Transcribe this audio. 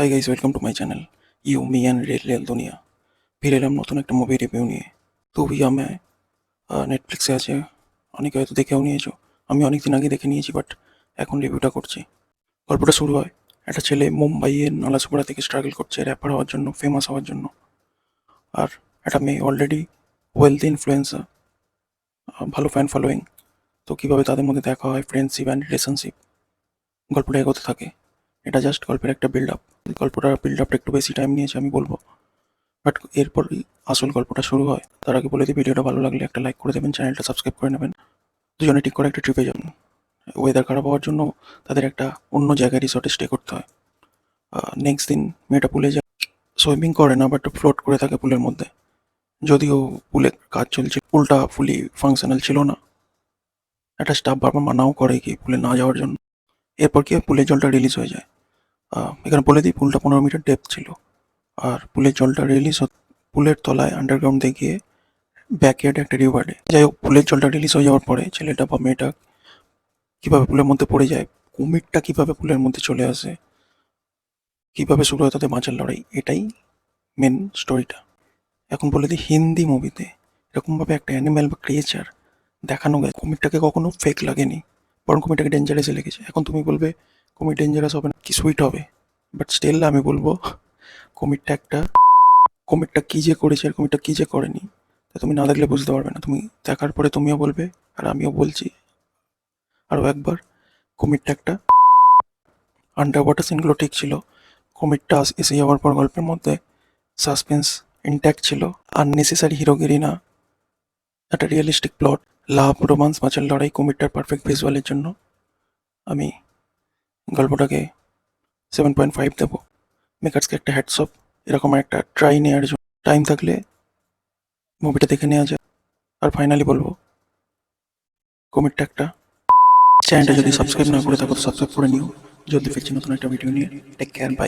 High guys, welcome to my channel you me and rail rail দুনিয়া। ফিরে এলাম নতুন একটা মুভি রিভিউ নিয়ে। তো ভি আমি নেটফ্লিক্সে আছে, অনেকে হয়তো দেখেও নিয়েছো। আমি অনেক দিন আগে দেখে নিয়েছি, বাট এখন রিভিউটা করছি। গল্পটা শুরু হয়, একটা ছেলে মুম্বাইয়ের নালাসোপাড়া থেকে স্ট্রাগল করছে র্যাপার হওয়ার জন্য, ফেমাস হওয়ার জন্য। আর একটা মেয়ে অলরেডি ওয়েলথি ইনফ্লুয়েন্সার, ভালো ফ্যান ফলোয়িং। তো কীভাবে তাদের মধ্যে দেখা হয়, ফ্রেন্ডশিপ অ্যান্ড রিলেশনশিপ, গল্পটা এগোতে থাকে। এটা জাস্ট গল্পের একটা বিল্ড আপ। গল্পটার বিল্ড আপটা একটু বেশি টাইম নিয়েছে আমি বলবো, বাট এরপরই আসল গল্পটা শুরু হয়। তার আগে বলে দিই, ভিডিওটা ভালো লাগলে একটা লাইক করে দেবেন, চ্যানেলটা সাবস্ক্রাইব করে নেবেন। দুজনে ঠিক করে একটা ট্রিপে যাবেন। ওয়েদার খারাপ হওয়ার জন্য তাদের একটা অন্য জায়গায় রিসর্টে স্টে করতে হয়। নেক্সট দিন মেয়েটা পুলে যায়, সুইমিং করে না, বাট ফ্লোট করে থাকে পুলের মধ্যে। যদিও পুলের কাজ চলছে, পুলটা ফুলি ফাংশনাল ছিল না। একটা স্টাফ বারবার মানাও করে কি পুলে না যাওয়ার জন্য। এরপর কি হয়, পুলের জলটা রিলিজ হয়ে যায়। এখানে বলে দিই, পুলটা 15 মিটার ডেপথ ছিল। আর পুলের জলটা রিলিজ পুলের তলায় আন্ডারগ্রাউন্ডে গিয়ে ব্যাকইয়ার্ডে একটা রিভারে। যাই হোক, পুলের জলটা রিলিজ হয়ে যাওয়ার পরে ছেলেটা বা মেয়েটা কীভাবে পুলের মধ্যে পড়ে যায়, কুমিরটা কীভাবে পুলের মধ্যে চলে আসে, কীভাবে শুরু হয় তাদের বাঁচার লড়াই, এটাই মেন স্টোরিটা। এখন বলে দিই, হিন্দি মুভিতে এরকমভাবে একটা অ্যানিম্যাল বা ক্রিয়েচার দেখানো গেছে, কুমিরটাকে কখনো ফেক লাগেনি, বরং কুমিরটাকে ডেঞ্জারাসে লেগেছে। এখন তুমি বলবে কুমির ডেঞ্জারাস হবে না কি, সুইট হবে, বাট স্টিল আমি বলবো কুমিরটা কী যে করেছে আর কুমিরটা কী যে করেনি, তা তুমি না দেখলে বুঝতে পারবে না। তুমি দেখার পরে তুমিও বলবে, আর আমিও বলছি আরও একবার, কুমিরটা একটা। আন্ডার ওয়াটার সিনগুলো ঠিক ছিল, কুমিরটা এসে যাওয়ার পর গল্পের মধ্যে সাসপেন্স ইনট্যাক্ট ছিল। আননেসেসারি হিরোগিরি না, একটা রিয়েলিস্টিক প্লট, লাভ, রোমান্স, মাছের লড়াই, কুমিরটার পারফেক্ট ভিজুয়ালের জন্য আমি গল্পটাকে 7.5 দেবো। মেকার্সকে একটা হ্যাটস অফ, এরকম একটা ট্রাই নেওয়ার জন্য। টাইম থাকলে মুভিটা দেখে নেওয়া যায়। আর ফাইনালি বলবো, কুমিরটা একটা। চ্যানেলটা যদি সাবস্ক্রাইব না করে থাকো তো সাবস্ক্রাইব করে নিও। জলদি ফিরছি নতুন একটা ভিডিও নিয়ে। Take care, by.